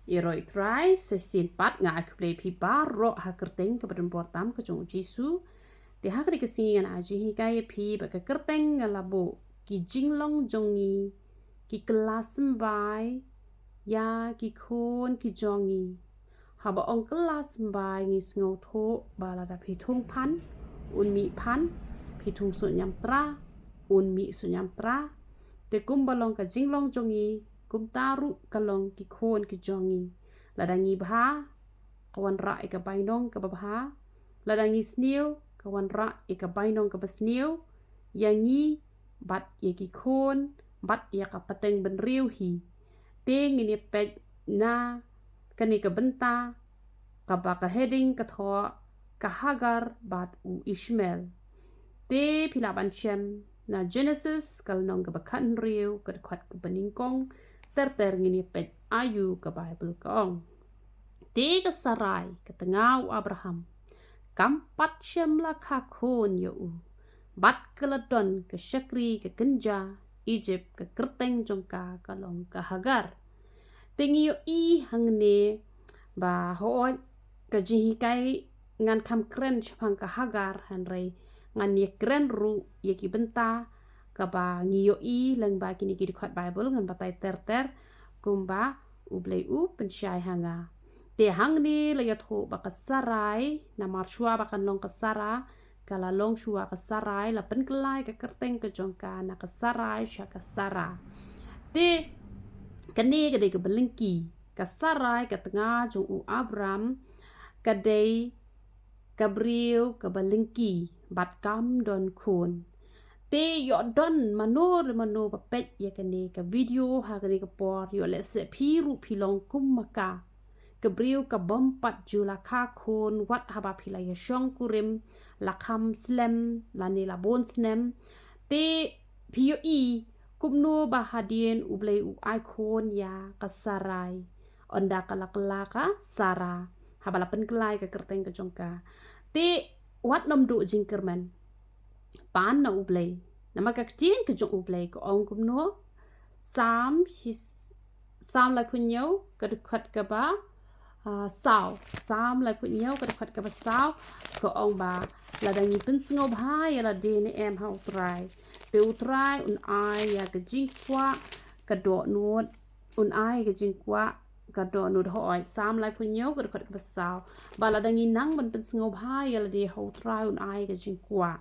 Iroi try sesin pat nga aku play pi baro ha kerteng ke badan portam ke jong jisu te ha kri kesin aji hi kai pi ba ke kerteng labo ki jinglong jongi ki kelas mbai ya ki khon ki jongi ha ba ong kelas mbai ngi sngo tho ba la da pi thung pan un mi pan pi thung so nyam tra un mi so nyam tra te kum balong ka jinglong jongi kum taru kalong ki khon ki jongi ladangi bha kawan ra ika bainong ka babha ladangi snew kawan ra ika bainong ka basnew yangi bat ye ki khon bat ya ka pateng ben riu hi ting ini pek na kani ka benta ka ba ka heading ka tho ka hagar bat u ishmael te pila ban chem na Genesis kal nong ka bakan riu ka kwat ka baningkong ter ngini pek ayu ka Bible kong te ka Sarai ka tengau Abraham kampat chem la ka khon yo u bat keladon ke Syakri ke Genja Egypt ke kerteng jongka kalong ka Hagar tengi yo i hangne ba ho ka jihi kai ngan kam kren chapang ka Hagar hanrei ngan ye kren ru ye ki benta ka ba ngiyo i lang ba kini ki khot Bible ngan batai ter kumba ublei u pensyai hanga te hangni la yatho ba ka Sarai na marshua ba kan long ka Sara kala long shua ka Sarai la penkelai ka kerteng ke jongka na ka Sarai sha ka Sara te kani ka de ka belengki ka Sarai ka tengah jong u Abram ka dei Gabriel ka belengki bat kam don khon te yo don mano papet ya kani ka video ha kani ka por yo le se phiru philong kum maka Gabriel ka bompat jula ka khon wat haba phila ya shong kurim la kham slem la ni la bon snem te pio i kumno bahadien ublei u icon ya ka Sarai onda kala ka Sara habala penkelai ka kerteng ka jongka te wat nom du jingkerman pan na ublei nama ka ktin ke jong ublei ko ong kumno sam lai punyo ka dukhat ka ba sao sam lai punyo ka dukhat ka ba sao ko ong ba la dangi pensngo bha ya la de ne em ha utrai te utrai un ai ya ka jingkwa ka do nuot un ai ka jingkwa ka do nuot hoi sam lai punyo ka dukhat ka ba sao ba la dangi nang ban pensngo bha ya la de ha utrai un ai ka jingkwa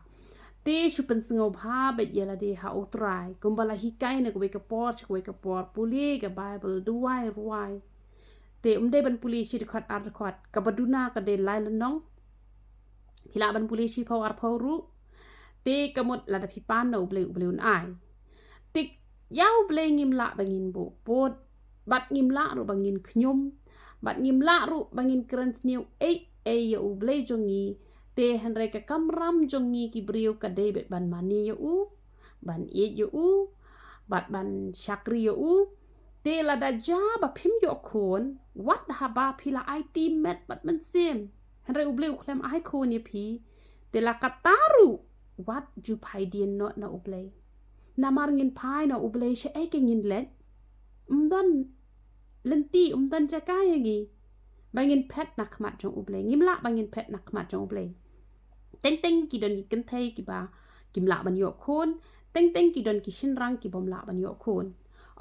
te chupen sngo bha be yela de ha utrai kumbala hikai na ko ka por puli ka Bible duai ruai te umde ban puli chi khot ar khot ka baduna ka de lai lanong hila ban puli chi phau ar phau ru te kamut la da phi pan no ble un ai tik yau ble ngim la bangin bo pot bat ngim la ru bangin khnyum bat ngim la ru bangin kran sniu ei ya u ble jongi te hanre ka kamram jongi ki brio ka debe ban mani yo u ban e yo u bat ban shakri yo u te la da ja ba phim yo khon wat ha ba phila IT met bat man sim hanre u bleu klem ai khon ye phi te la kataru wat ju phai dien no na u ble na mar ngin phai na u ble she ai ke ngin let umdan lenti umdan ja ka yangi bangin pet nak mat jong u ble ngim la bangin pet nak mat jong u ble teng ki don ki kan thai ki ba kim la ban yo khon teng ki don ki shin rang ki bom la ban yo khon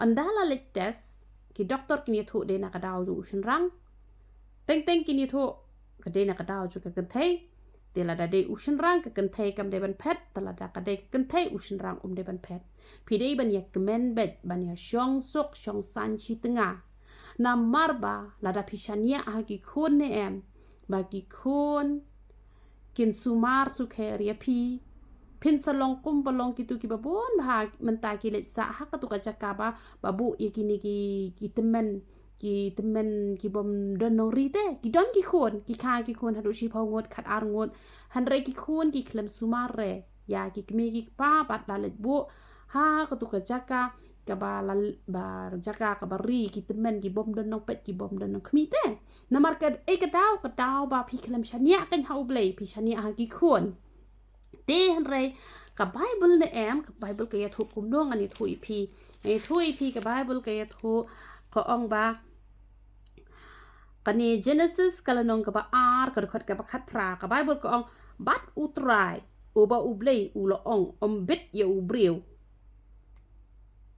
andala let test ki doctor ki ni tho de na ka daw ju shin rang teng ki ni tho ka de na ka daw ju ka kan thai te la da de u shin rang ka kan thai kam de ban pet ta la da ka de kan thai u shin rang de ban pet phi de ban ya kemen bet ban ya shong sok shong san chi tenga na marba la da pishania ha ki khon ne em ba ki khon kin sumar sukheria phi phin salong kum balong kitu ki babon bha menta ki le sa ha ka tu ka jakaba babu yakini ki temen ki bom don no rite ki don ki khon hadu shi phau ngot khat ar ngot han re ki khon ki klem sumar re ya ki kmi ki pa bat la le bu ha ka tu ka jaka ka ba la ba jaka ka ba ri ki temen ki bom don no pet ki bom don no khmi te namar ka e ka daw ba phi klem shania kan hau blei phi shania ha ki khon te han re ka Bible ne em ka Bible ka ya thu kum dong ani thui phi ka Bible ka ya thu ko ong ba Kani Genesis kalau nong ka ba ar ka khot ka ba khat pra ka Bible ko ong bat utrai uba ublei ulo ong ombit ya ubriu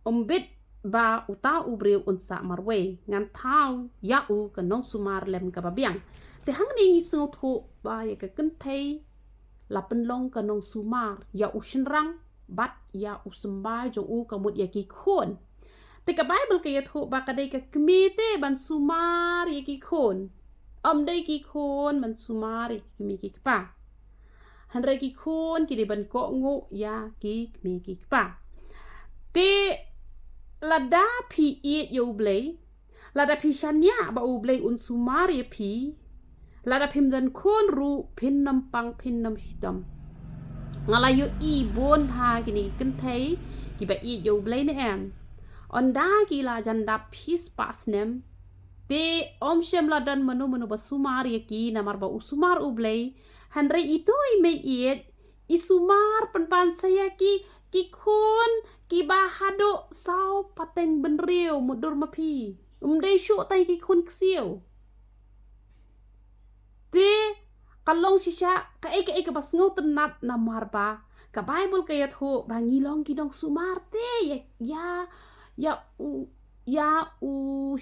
ombit ba uta ubriu unsa marwe ngan thau ya u ka nong sumar lem ka ba biang te hang ni ngi su thu ba ya ka ken thei la pen long ka nong sumar ya u shinrang bat ya u sembai jo u ka mut ya ki khon te ka Bible ka ya thu ba ka dei ka kmite ban sumar ya ki khon dei ki khon man sumar ya ki kmi ki pa han re ki khon ki de ban ko ngo ya ki kmi ki pa te lada pi it yo blei lada pi shanya ba u blei un sumar ya pi lada pim dan khon ru pin nam pang pin nam shidam ngala yo i bon pha ki ni ken thei ki ba it yo blei ne em on da ki la janda pis pas nem te om shem la dan manu ba sumar ya ki namar ba usumar u blei han re itu i me it isumar pan saya ki khon ki ba hado sau pateng benriu mudur mapi dei shu tai ki khon ksiu te kalong shisha ka ka bas ngau tenat namar ba ka Bible ka yat ho ba ngilong ki dong sumar te ya u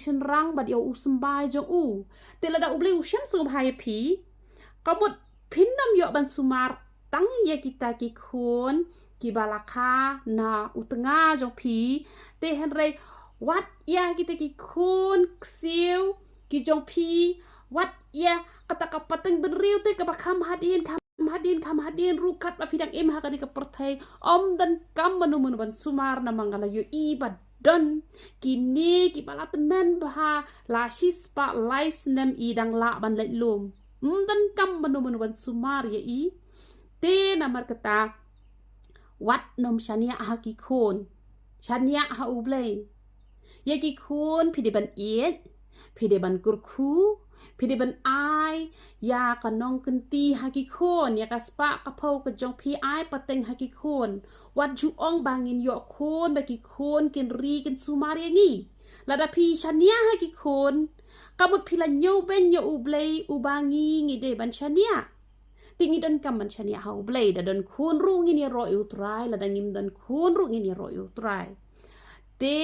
shenrang ba dia u sembai jong u te lada u blei u shem sung bhai pi kamut pinnam yo ban sumar tang ya kita ki khon ki balaka na utenga jong pi te henry wat ya kita ki khon ksiu ki jong pi wat ya kata kapateng benriu te ka bakam hadin rukat ba pidang im ha ka di ka perthai om dan kam manu ban sumar na mangala yo i ba don kini ki bala temen bah la shispa lais nem idang la ban let lum dan kam manu ban sumar ya i te namar kata wat nom shania ha ki khon shania ha ublei ya ki khon phide ban iet phide ban kurkhu phide ban ai ya kanong kenti ha ki khon ya kaspa kapau ka jong pi ai pateng ha ki khon wat ju ong bangin yo khon ba ki khon ken ri ken sumar ya ngi lada pi shania ha ki khon kamut phila nyo ben yo ublei ubangi ngi de ban shania tingi dan kam man shania ha ublei da don khon ru ngi ni ro utrai lada ngim dan khon ru ngi ni ro utrai te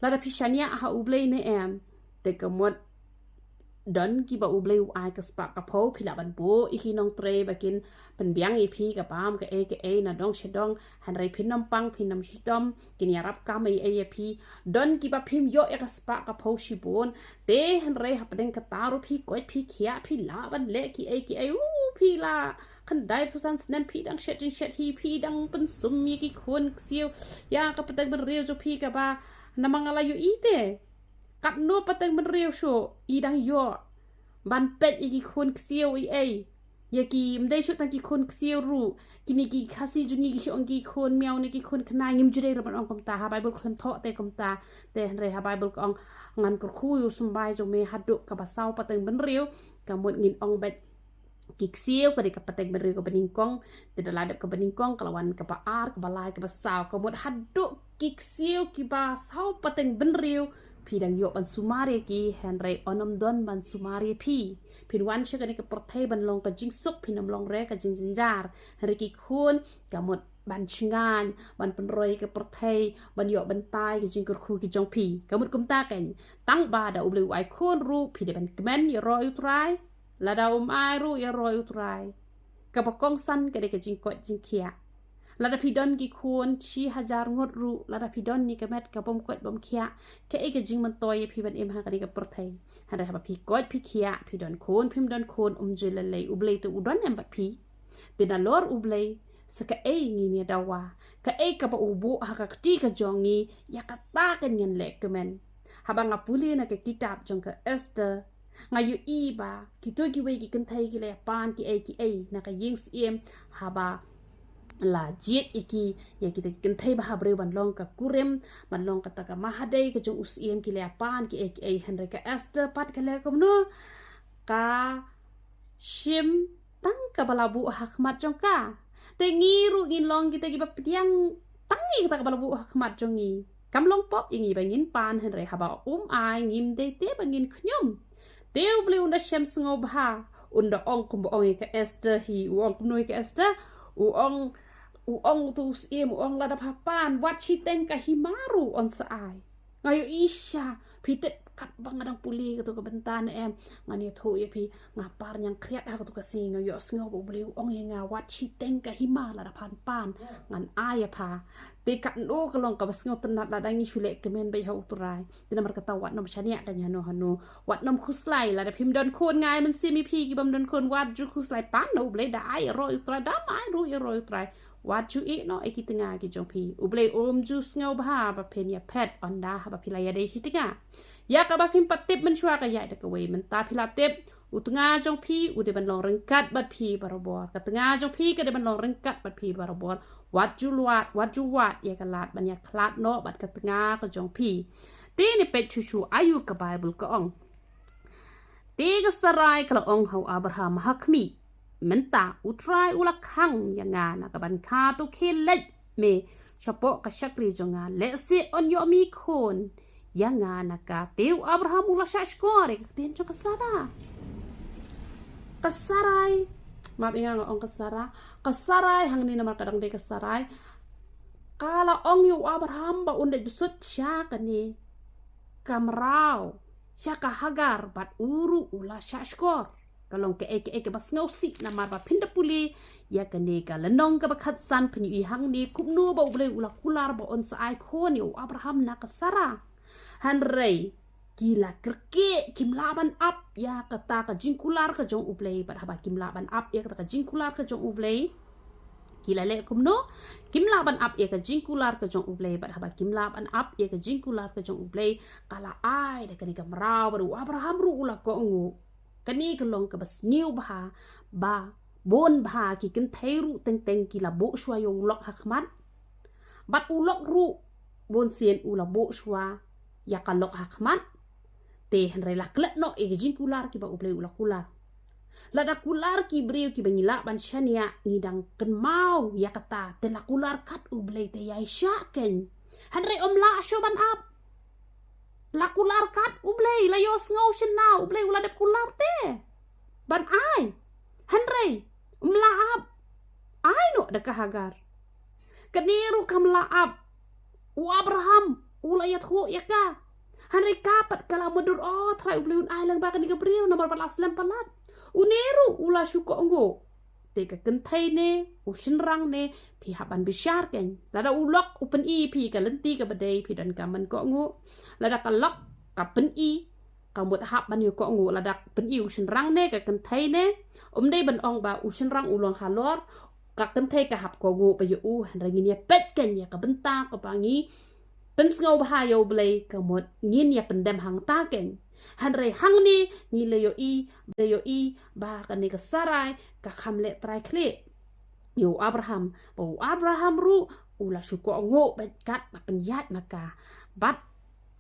lada pi shania ha ublei ne em te kamut don ki ba ublei u ai ka spa ka pho phila ban bo iki nong tre bakin penbiang i phi ka pam ka e na dong shedong han rai phinam pang phinam shidom kin yarap ka mai e phi don ki ba phim yo e ka spa ka pho shibon te han rai hapdeng ka taru phi koi phi khia phi la ban le ki e u phi la kan dai pusan snam phi dang shet hi phi dang pen sum mi ki khon ksiu ya ka patang ban reu jo phi ka ba namangala yo ite kat no pateng ben riu sho idang yo ban pet iki khon ksiu i ai ya ki mdai sho tan ki khon ksiu ru kini ki khasi jungi ki shong ki khon miao ne ki khon khna ngim jure ro ban ong kom ta ha Bible khon tho te kom ta te re ha Bible ko ong ngan kur khu yu sum bai jo me hadu ka ba sau pateng ben riu ka mot ngin ong bet ki ksiu ka de ka pateng ben riu ka bening kong te da ladap ka bening kong kalawan ka ba ar ka ba lai ka ba sau ka mot hadu ki ksiu ki ba sau pateng ben riu pidang yo ban sumari ki henry onom don ban sumari pin wan che ka perthai ban long ka jing suk pinam long re ka jing jinjar henry ki khun kamot ban chingan ban penroi ka perthai ban yo ban tai ki jing kur khu ki jong pi kamot kum ta ken tang ba da ubli wai khun ru pi de ban kmen yo ro utrai la da ai ru yo ro utrai ka ba kong san ka de ka jing ko jing khia lada pidon ki khon chi hajar ngot ru lada pidon ni kamet ka bom kot bom khia ke e ke jing man toy phi ban em ha ka ni ka perthai hada ha phi kot phi khia phi don khon phim don khon jil lei ublei tu udon em bat phi tina lor ublei saka e ngi ni dawa ka e ka ba ubu ha ka ti ka jongi ya ka ta ka nyen le kemen ha ba ngapuli na ke kitab jong ka Esther ngayu i ba ki to ki we ki kan thai ki le pan ki e na ka ying sim ha ba la jet iki ya kita ken thai ba habre ban long ka kurem ban long ka ta ka mahadai ka jong usiem ki le pan ki e henry ka Esther pat ka le kom no ka shim tang ka balabu hakmat jong ka te ngiru ngin long kita ki ba piang tangi ka balabu hakmat jong ni kam long pop ingi bangin pan henry haba ai ngim de te bangin khnyum Teu beli unda shem sengo bah unda ong kumbo ong ke Esther hi ong kumnoi ke Esther ong tu sim ong lada papan wat chiteng ka himaru on saai ngayo isya pitep kat bangadang puli gitu ke bentan ngani tho ye pi ngapar yang kriat ha tu kasi ngayo sengo bo beli ong ye ngawat chiteng ka hima lada pan ngan aya pa te kat no kalong ka basngo tenat lada ngi shule kemen bai ha uturai dina mar kata wat nom chania kan hanu wat nom khuslai lada pim don kon ngai man simi pi ki bam don kon wat ju khuslai pan no beli da ai ro utrai da mai ro utrai wat ju e no e ki tenga ki jong pi ublei ju sngo ba pen ya pet onda ba pilaya de hitinga ya ka ba pim patip men chua ka ya de ka we men ta pilatip utunga jong pi ude ban long rengkat bat pi barobor ka tenga jong pi ka de ban long rengkat bat pi barobor wat ju wat ya ka lat ban ya klat no bat ka tenga ka jong pi ti ni pet chu ayu ka bible ka ong ti ka sarai ka ong hau abraham hakmi menta utrai ula khang yanga na ka ban kha tu khilet me chapo ka shakri jonga le se on yo mi khon yanga na ka teu abraham ula shashkore ten cho kasarai map inga ong kasarai hang ni namar kadang de kasarai kala ong yu abraham ba unde besut sya kani kamrau sya ka hagar bat uru ula shashkor kalong ke bas ngausi na marba pinda puli ya kane ka lenong ka bakhat san phni hang ni kupnu ba ule ula kular ba on sa ai khoni abraham na ka sara han rei gila kerke kim laban up ya kata ka jingkular ka jong ublei ba haba kim laban up ya kata ka jingkular ka jong ublei gila le kumno kim laban up ya ka jingkular ka jong ublei ba haba kim laban up ya ka jingkular ka jong ublei kala ai de kani ka mraw baru abraham ru ula ko ngu kani kalong ka bas niu ba bon ba ki kin thairu teng ki la bo shwa yo lok hakmat bat ulok ru bon sien ula bo shwa ya ka lok hakmat te henre la klet no e jin kular ki ba uple ula kular la da kular ki brio ki bangila ban shania ngidang ken mau ya kata te la kular kat uble te ya shaken henre la sho ban up la kular kat ublei la yo ngau shin now ublei ula dep kular te ban ai henry mla ab ai no de ka hagar kaniru kam la ab u abraham ula yat ho yaka henry kapat kala mudur trai ublei un ai lang ba kan ka brio nomor palas lem palat uneru ula syuko ngo te ka kentai ne u shinrang ne pi haban bisyar ken lada ulok upen i pi ka lenti ka badai pi dan kaman ko ngo lada kalok ka pen i ka mut hap ban yu ko ngo lada pen i u shinrang ne ka kentai ne dei ban ong ba u shinrang ulong halor ka kentai ka hap ko ngo pa yu u han rangin ya pet ken ya ka benta ka pangi pen sngo ba yo blei ka mut ngin ya pendem hang ta ken han re hang ni ngi le yo i ba ka ni ka sarai ka khamle trai kle yo abraham ru ula syuko ngo bet kat ba penyat maka bat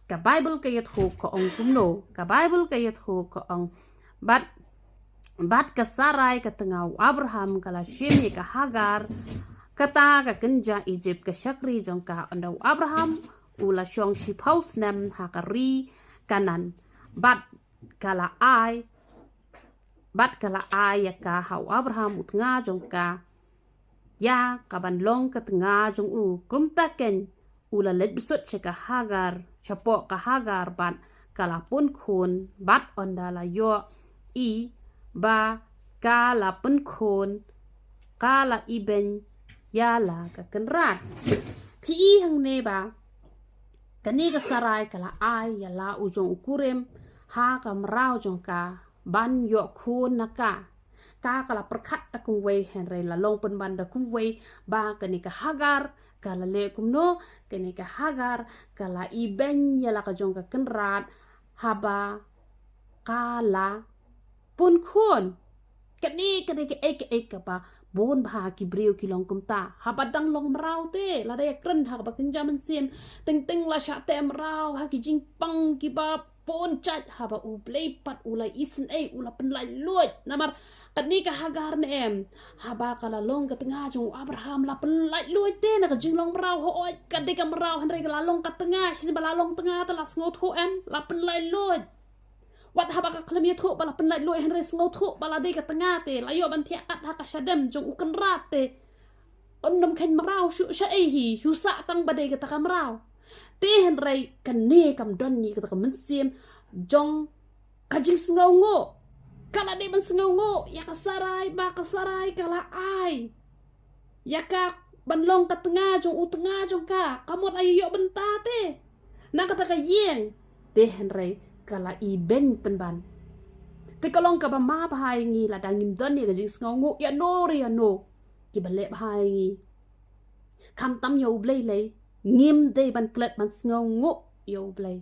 ka bible ka yat ho ko ong kumno ka bible ka yat ho ko ong bat ka sarai ka tengau abraham kala shemi ka hagar kata ka kenja Egypt ka shakri jongka ondau abraham ula shong shi paus nem hakari kanan bat kala ai ya ka hau abraham utnga jongka ya kaban long ka tnga jong u kumta ken ula let besut ka hagar chapo ka hagar bat kala pun khon bat ondala yo i ba kala pun khon kala iben yala ka kenrat pi hang ne ba kani ka sarai kala ai yala ujong ukurem ha kam rau jong ka ban yo khun naka ka kala perkhat akung wei henry la long pen ban da kum wei ba kani ka hagar kala le kumno kani ka hagar kala iben yala ka jong ka kenrat haba kala pun khun kani ka ek ba bon ba ki brio ki long kumta habadang long mrau te la de kren ha ba kinja man sim teng la sha te mrau ha ki jing pang ki ba pon chat ha ba u play pat ulai isen ula pen lai lot namar kani ka hagar ne em ha ba kala long ka tengah jong abraham la pen lai lot te na ka jing long mrau ho oi ka de ka mrau han re ka la long ka tengah si ba la long tengah ta la sngot ho em la pen lai lot wat haba ka klem yatho bala penlai lo henre sngau tho bala de ka tengah te layo ban thia kat ha ka shadam jong ukan rat te onnom khen marau shu sha e hi shu sa tang bade ka ta marau te henre kan ne kam don ni ka ta men sim jong ka jing sngau ngo kala de ban sngau ngo ya ka sarai ba ka sarai kala ai ya ka ban long ka tengah jong u tengah jong ka kamot ayo benta te na kata ka yeng te henre kala i ben penban te kalong ka ba ma bahai ngi la dangim don ni ka jing sngau ngo ya no ri ya no ki ba le bahai ngi kam tam yo blei le ngim de ban klet ban sngau ngo yo blei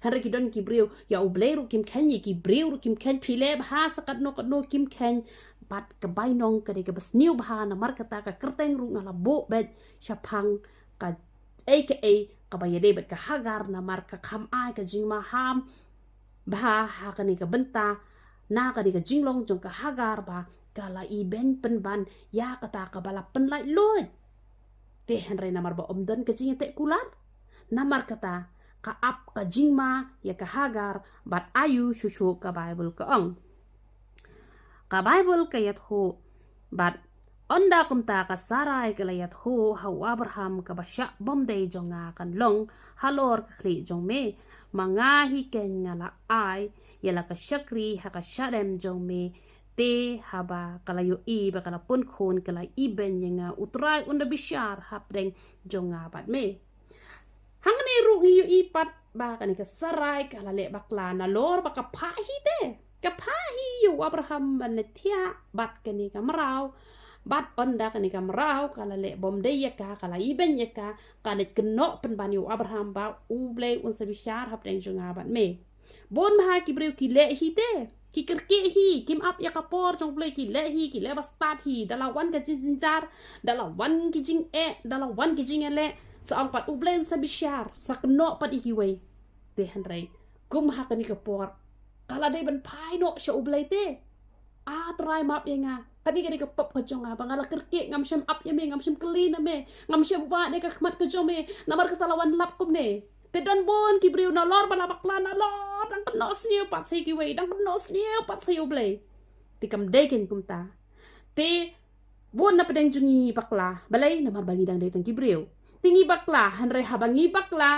henre ki don ki briu ya u blei ru kim khen yi ki briu ru kim khen phile bha sakat no kim khen bat ka bai nong ka de ka bas niu bha na mar kata ka kerteng ru ngala bo bet shapang ka aka ka ba yede bet ka hagar na mar ka kham ai ka jing ma ham ba ha ka ni ka benta na ka di ka jinglong jong ka hagar ba kala i ben pen ban ya kata ka bala pen lai lot te henre na mar ba omdan ka jing te kular na mar kata ka ap ka jingma ya ka hagar bat ayu shushu ka bible ka ong ka bible ka yat ho bat onda kumta ka sarai ka layat ho hau abraham ka basya bomday jonga kan long halor ka kli jong me mangahi ken ngala ai yala ka syakri ha ka syadem jong me te haba kalayo i ba kala pun khon kala iben yenga utrai unda bisyar hapdeng jonga bat me hangni ru yu i pat ba kan ka sarai kala le bakla na lor ba ka phahi te ka phahi yu abraham ban le thia bat kan ka marau bat onda kan ka marau kala le bom de ya ka kala iben ya ka kala keno pen ban yu abraham ba u ble un sa bisyar hapdeng jonga bat me bon ma ki breu ki le hi te ki kerke hi kim ap ya kapor jong ble ki le ba start hi dalawan ka jinjar dalawan ki jing dalawan ki jing le sa ang pat ublen sa bisyar sa keno pat ikiway te hanray kum ha ka ni kapor kala day ban pai no siya ublay te try map ya nga pani ka ni kapop ka jong nga bangala kerke ngam siyam ap ya me ngam siyam kali na me ngam siyam ba de ka khmat ka jong me namar ka talawan lap kum ne te dan bon ki briu na lor bala bakla na lor dang keno sniu pat sa ikiway dang keno sniu pat sa ublay ti kam deken kum ta te bon na pedeng jungi bakla balay namar bangi dang day tang ki briu tingi bakla hanre habangi bakla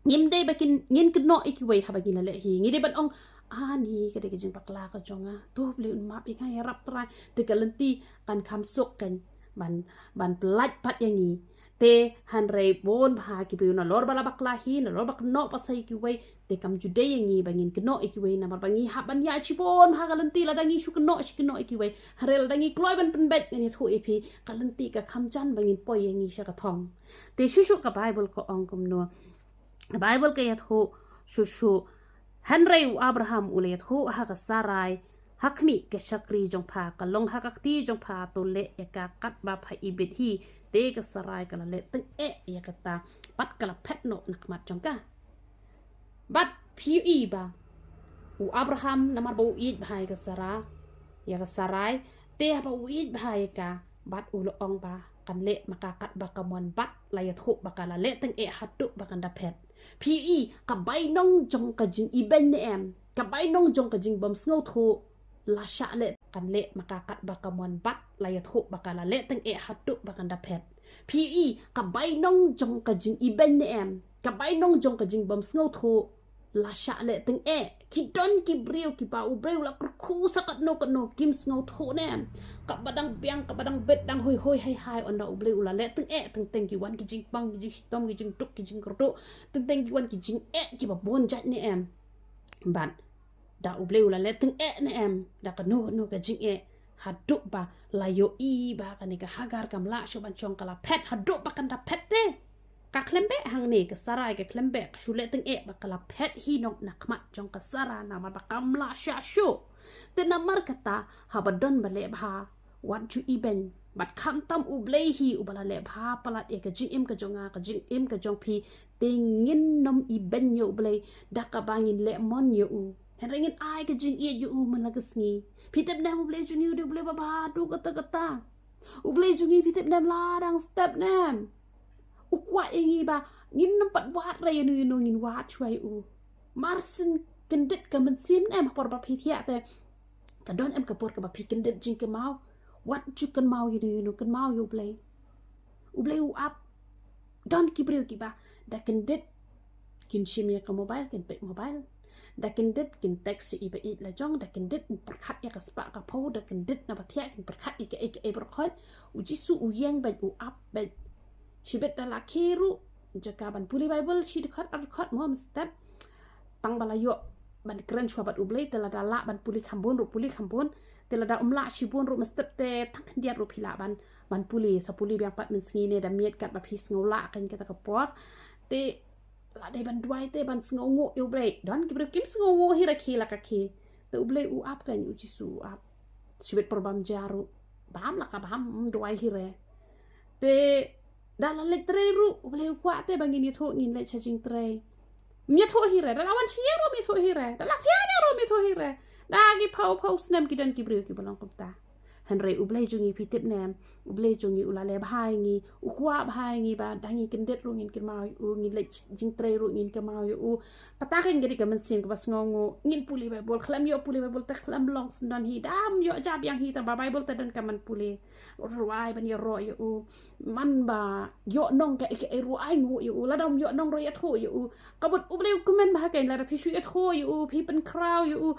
ngimde bakin ngin keno ikiway habangi na lehi ngide ban ong ni kade kijing bakla ka jonga tu ble map inga ya rap tra te kalenti kan khamsok kan ban pelat pat yangi te hanre bon bha ki na lor bala bakla hi na lor bakno pasai ikiway te kam jude yangi bangin keno ikiway na bangi haban ya chibon ha kalenti ladangi shu keno ikiway hare ladangi kloy ban penbet ni thu epi kalenti ka khamjan bangin poy yangi sha ka thong te shushu ka bible ko ong kum no bible ka yat ho shushu hanrei abraham ulet ho ha ka sarai hakmi ke shakri jong pha ka long ha ka ti jong pha to le ka kat ba pha ibet hi te ka sarai ka le teng ya kata pat kala phet no nakmat jong ka bat phi ba u abraham namar bo i bhai ka sara ya ka sarai te ha ba i bhai ka bat ulo ong ba kan le makakat bakamon bat layat ho bakala le teng hatu bakanda phet phi ka bai nong jong ka jing iben ne em ka bai nong jong ka jing bom sngo tho la sha le kan le makakat bakamon bat layat ho bakala le teng hatu bakanda phet phi ka bai nong jong ka jing iben ne em ka bai nong jong ka jing bom sngo tho la sha le teng ki don ki breu ki pa u breu la kurku sakat no kim sngo tho ne ka badang biang ka badang bet dang hoi hoi hai onda u breu la le teng teng ki wan ki jing pang ki jing tom ki jing tuk ki jing kerdo teng ki wan ki jing ki ba bon jat ne em ban da u breu la le teng ne em da ka no ka jing haduk ba la yo i ba ka ni ka hagar kam la sho ban chong kala pet haduk ba kan da pet te ka klembe hang ne ka sarai ka klembe ka shule teng bakala pet hi nok nakmat jong ka sara na ma bakam la sha shu te namar kata habadon bale bha wat ju iben bat kham tam u blei hi u bala le bha palat ka jing im ka jonga ka jing im ka jong phi tengin nom iben yo blei da ka bangin le mon yo u henringin ai ka jing yo u malagas ngi pitep nam u blei juni u blei ba du kata u blei jungi pitep nam la dang step nam ukwa ingi ba ngin nampat wat ra yanu ngin wat chwai u marsin kendit ka mensim em por ba pi thia te ka don em ka por ka ba pi kendit jing ka mau wat chu kan mau you kan mau you ublay u up don ki breu ki ba da kendit kin shimia ka mobile kin pe mobile da kendit kin taxi iba it la jong da kendit perkhat ya ka spa ka po da kendit na ba thia kin perkhat i ka e perkhat u jisu u yang ba u up ba shibet da la kiru jaka ban puli bible shi dekat arkhat mo step tang bala yo ban keren shwa bat ublay tela da la ban puli khambon tela da umla shibun ru mestep te tang kandiat ru phila ban puli sa puli biang pat min sngi ne da miet kat ba phis ngola kan kita ka por te la dai ban duai te ban sngongo ublay don ki kim sngongo hira khila ka khi te ublay u ap kan u jisu ap shibet perbam jaru bam la ka bam duai hire te dalam lek tre ru ublay kwa te bangin ni tho ngin le chajing tre mi tho hire da lawan chiero mi tho hire da la thiana ro mi tho hire da gi pau snem ki dan ki bru ki bolong kumta hanre ublay jungi pitip nem ublay jungi ulale bhai ngi ukwa bhai ngi ba dangi kendet ru ngin kin mau u ngin le jing tre ru ngin ke mau u pataken gedi ka mensim ka bas ngongo ngin puli bible khlam yo puli bible te khlam long sendan hi dam yo jab yang hi ta ba bible te dan ka man puli ruai ban yo ro yo u man ba yo nong ka e ruai ngu yo u la dam yo nong ro ya tho yo u kabut ublay kumen ba ka la phi shu ya tho yo u phi pen crowd yo u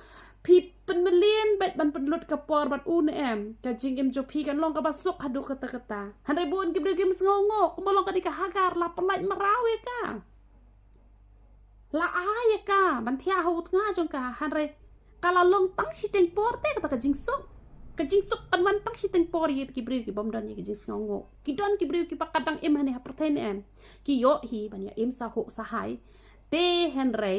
phi pen melien bet ban pen lut ka por bat un em ka jing em jo phi kan long ka basuk hadu kata hanre bon ki bru kim sngongo ko bolong ka di ka hagar la pelaj marawe ka la aya ka ban thia hu nga jong ka hanre kala long tang si teng por te ka jing sok kan wan tang si teng por ye ki bru ki bom don ye ki jing sngongo ki don ki bru ki pakadang em hane ha perten em ki yo hi ban ya em sa ho sa hai te hanre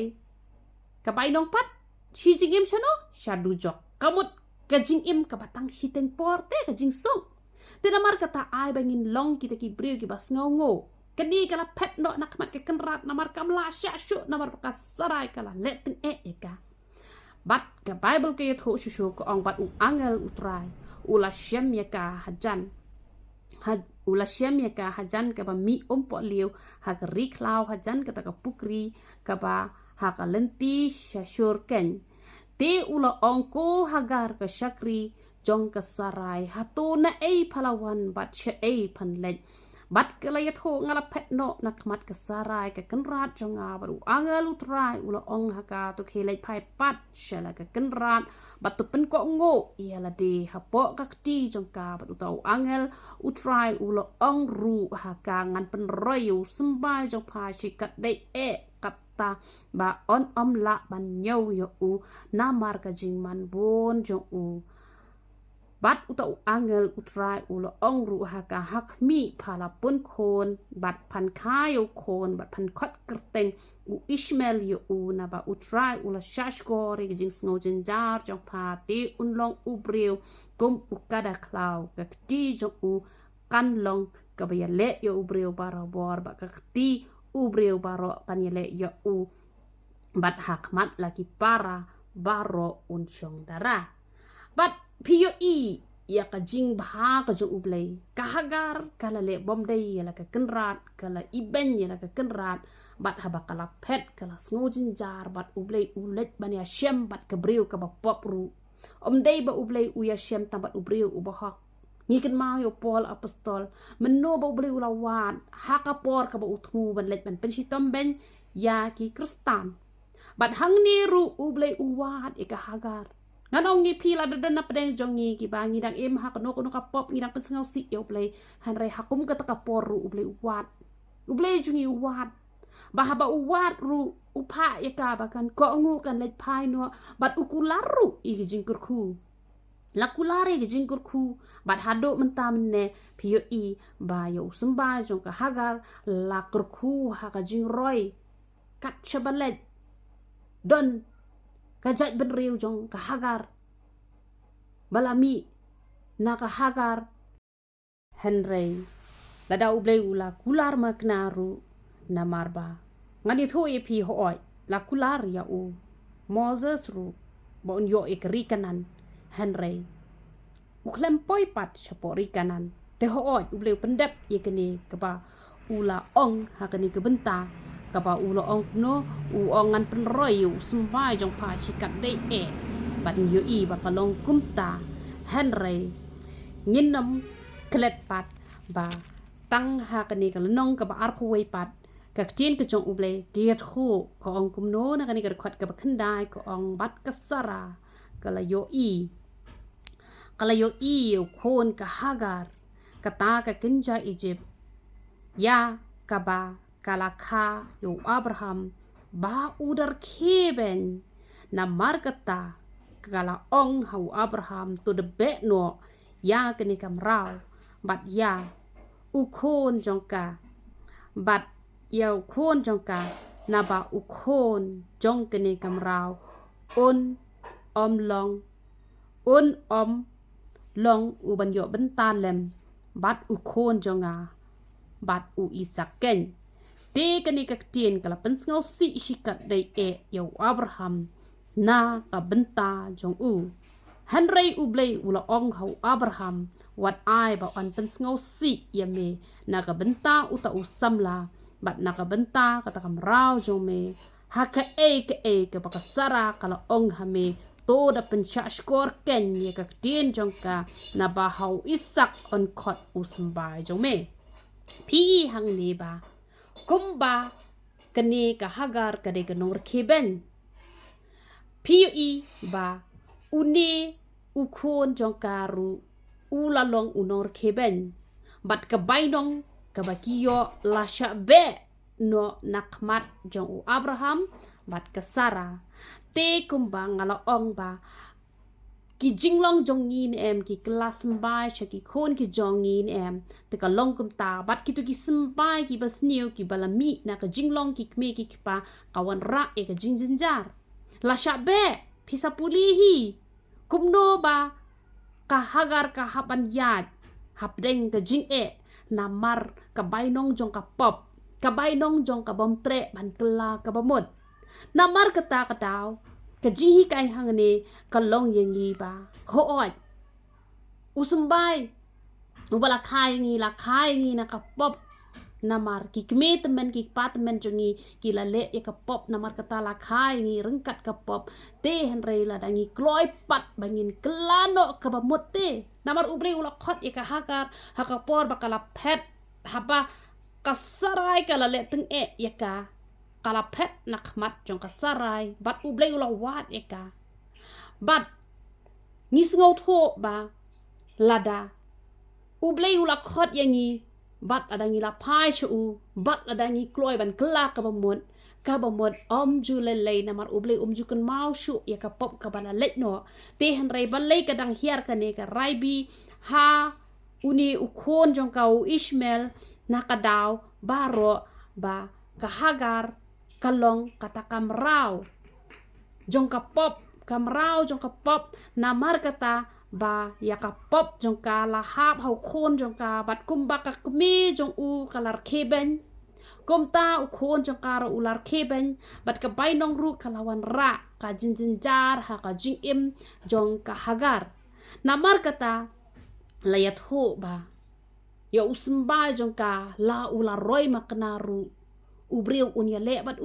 ka bai nong pat si jing im chano shadu jok kamut ka jing im ka batang si teng por te ka jing sok te namar kata ai bangin long kita ki bru ki bas ngongo kani kala pet no nakmat ke kenrat namar kamla sya namar bekas sarai kala letin ka bat ka bible ke yatho shushu ko ong bat u angel utrai ula shem ya ka hajan ula shem ya ka hajan ka ba mi po liu ha ka riklau hajan ka ta ka pukri ka ba ha ka lenti shashur ken te ula ongko hagar ka shakri jong ka sarai hato na phalawan bat che phan lej bat kala yatho ngala pet no nakmat ka sarai ka kenrat jonga baru angel utrai ula ong haka to khelai phai pat shela ka kenrat bat to pen ko ngo iala de hapo ka ti jongka bat utau angel utrai ula ong ru haka ngan pen royu sembai jong pha shikat dei kata ba on la ban nyau yo u namar ka jing man bon jong u bat utau angel utrai ulo ong ru haka hak mi phala pun kon bat pan kayo kon bat pan khot kerteng u ishmael yo u na ba utrai ula shashkori jing sngo jinjar jong pha ti unlong u breu kum ukada klau ka ti jong u kan long ka ba le yo u breu baro bor ba ka ti u breu baro kan le yo u bat hakmat lagi para baro un chong dara bat piyo ya ka jing bha ka jo ublay ka hagar kala le bom dai ya la ka kenrat kala iben ya la ka kenrat bat haba kala pet kala snojin jar bat ublay ulet ban ya shem bat ka breu ka ba pop ru dai ba ublay u ya shem tam bat ubreu u ba hak ngi ken ma yo pol apostol menno ba ublay u lawat haka por ka ba uthu ban let ban pen sitom ben ya ki kristan bat hang ni ru ublay u wat e ka hagar nganong ngi pila dadan na pedeng jongi ki bangi dang em ha kono ka pop ngi dang pensngau si yo play hanre hakum ka ta ka poru ublay uwat ublay jungi uwat bahaba uwat ru upha ya ka bakan ko ngu kan let phai no bat ukularu igi jingkur khu lakulare gi jingkur khu bat hado mentam ne pio i ba yo semba jong ka hagar lakur khu ha ka jing roy kat chabalet don kajat benriu jong ka hagar balami na ka hagar henry lada ublay ula kular maknaru na marba ngani tho e phi hoy la kular ya u moses ru bon yo ekri kanan henry uklem poi pat chapori kanan te hoy ublay pendep ye kini kaba ula ong hakani ke benta kapa ulo ong no u ongan penroy u sembai jong pa chikat dei bat yo i ba kalong kumta Henry nginam klet pat ba tang ha kani kalong ka ba arpoi pat ka tin ka jong uble giat khu ko ong kumno na kani ka khat ka ba khandai ko ong bat kasara kala yo i khon ka Hagar kata ka kinja Egypt ya kaba kalakha yo Abraham ba udar keben na markata kala ong hau Abraham to the be no ya kini kamrau bat ya ukhon jongka bat ya ukhon jongka na ba ukhon jong kini kamrau on om long uban yo bentan lem bat ukhon jonga bat u isaken te kani ka tien kala pensngau si shikat dei yo Abraham na ka benta jong u Henry ublei ula ong hau Abraham wat ai ba an pensngau si yame na ka benta uta usamla bat na ka benta kata kamrau jong me haka ke pakasara kala ong hame to da pensha skor ken ye ka tien jong ka na ba hau Isak on khot usmbai jong me pi hang ni ba kumba kani ka Hagar ka de kanor kheben pi ba uni ukhon jong karu ulalong unor kheben bat ka bainong ka bakiyo lasha be no nakmat jong u Abraham bat ka Sarah te kumba ngala ong ba ki jinglong jong ngin ki kelas mbai cha ki khon ki jong ngin te ka long kum ta bat ki tu ki smbai ki basniu ki balami na ka jinglong ki kme ki pa kawan ra ka jinjinjar la shabe phisa pulihi kumno ba ka Hagar ka hapan yat hapdeng ka jing namar ka bainong jong ka pop ka bainong jong ka bomtre ban kela ka bamut namar kata kadaw kajihi kai hangane kalong yengi ba hoot usumbai ubala khai ngi na kapop namar ki kme temen ki patmen jongi ki la le ya kapop namar kata la khai ngi rengkat kapop te henrei la dangi kloi pat bangin kelano ka bamote namar ubre ula khot ya ka Hagar hakapor bakala pet haba kasarai kala le teng ya ka kalapet nakmat jong kasarai bat ublei ula wat eka bat ngisngau tho ba lada ublei ula khot yangi bat adangi la pai chu bat adangi kloi ban kela ka bamot om ju lelei namar ublei ju kan mau shu ya ka pop ka bana letno te henrei balei kadang hiar ka ne ka raibi ha uni ukhon jong kau Ishmael nakadaw baro ba ka Hagar kalong kata kamrau jong ka pop kamrau jong ka pop namar kata ba ya ka pop jong ka lahap hau khon jong ka bat kumba ka kmi jong u kalar kheben kumta u khon jong ka ro ular kheben bat ka bainong ru kalawan ra ka jinjinjar ha ka jing im jong ka Hagar namar kata layat ho ba ya usmba jong ka la ular roy maknaru ubriu unya le bat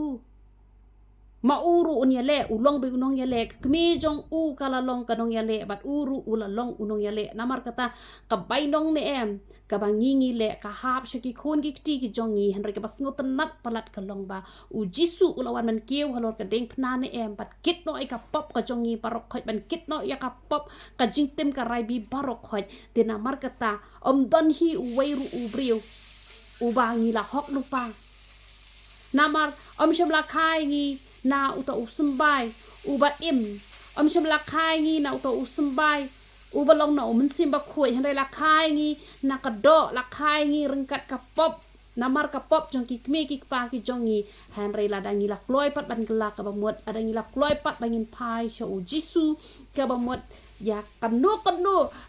mauru unya le ulong be unong ya le kmi jong kala long kanong ya le bat uru ulalong unong ya le namar kata ka bainong ne ka bangingi le ka hap shaki khon ki ti ki jongi henry ka basngot nat palat kalong ba jisu ulawan man kieu halor ka deng phna ne bat kit no ka pop ka jongi parok khoj ban kit no ya ka pop ka jingtem ka raibi barok khoj te namar kata don hi weiru ubriu ubangi la hok lupa namar shamla khai ngi na uta usumbai uba shamla khai ngi na uta usumbai uba long na simba khoi handai la khai ngi na ka do la khai ngi rengkat ka pop namar ka pop jong ki kme ki pa ki jongi handai la dangi la kloi pat ban gelak ka bamot adangi la kloi pat bangin pai sha jisu ka bamot ya kano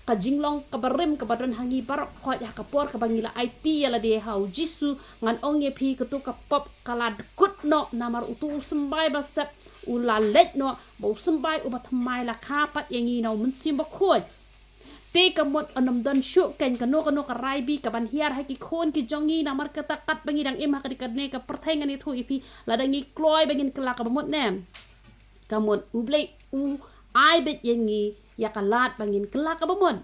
ka jinglong ka barim ka badon hangi barok ko ya ka por ka bangila IT ya la de hau jisu ngan ong ye phi ka tu ka pop kala kut no namar utu sembai basat ula let no bo sembai ubat mai la kha pat yangi no mun sim ba khoi te kamot anam don syuk ken kano karai bi kaban hiar hai ki khon ki jongi namar kata kat bangi dang im hakadi kadne ka perthaingan itu ipi ladangi kloy bangin kelak kamot nem kamot ublei ai bet yengi ya kalat bangin kelak kamot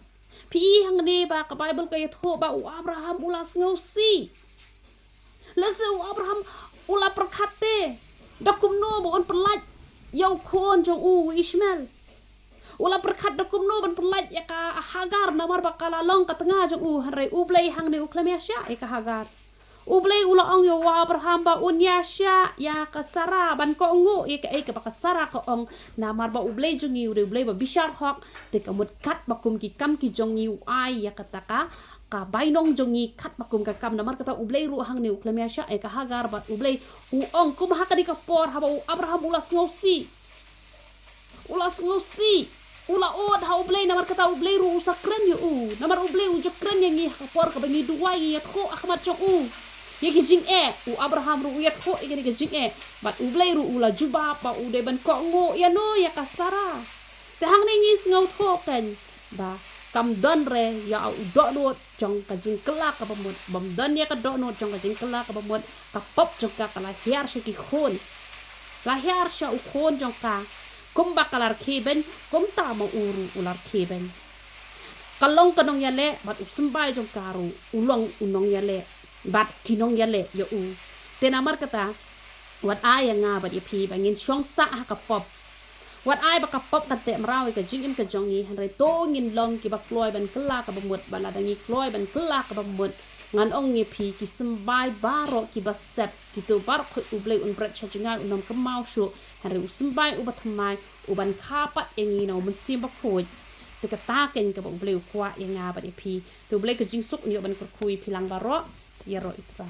pi hang ne ba ka bible ka yatho ba Abraham ulas ngausi lesu Abraham ula perkhate dakum no bon perlat yau khon jong Ishmael ula perkhat dakum no ban perlat ya ka Hagar namar bakala long ka tengah jong hanrai ublei hang ne uklamyasya ya ka Hagar ublei ula ong yo Abraham ba unyasya ya ka Sarah ban ko ngu ya ka ba ka Sarah ko ong namar ba ublei jong ublei ba bishar hok te kamut kat bakum ki kam ki jong ai ya kataka ka bainong jongi kat bakum ka kam namar kata ublei ru hang ne uklamyasya ka Hagar ba ublei ong kum hakadi ka por haba Abraham ulas ngosi ula od ha ublei namar kata ublei ru usakren yo namar ublei ujokren yang ka por ka bangi duwai ya ko akmat cho ya ki jing Abraham ru ya ko ya ki jing bat ublei ru ula juba pa ude ban ko ngo ya no ya ka Sara te hang ne ngis ngau tho kan ba kam don re ya do do jong ka jing kelak ka bamut bam don ya ka do no jong ka jing kelak ka bamut ka pop jong ka kala hiar shi ki khon la hiar sha u khon jong ka kum bakalar keben kum ta ma uru ular keben kalong kanong yale bat usumbai jong karu ulong unong yale bat kinong yale yo tenamar kata wat aya nga bat ipi bangin chong sa ha ka pop wat ai ba ka pop ka te mrawi ka jing im ka jongi hanre to ngin long ki ba kloy ban kelak ka bamut baladangi kloy ban kelak ka bamut ngan ong ngi pi ki sembai baro ki ba sep kitu bar khu ublei un brat chajinga unom ka mau shu hanre usumbai ubathamai uban khapat engi no mun sim ba khoj te ka ta ken ka ublei kwa yenga ba ipi tu ublei ka jing suk ni ban kur khui philang baro ya ro itba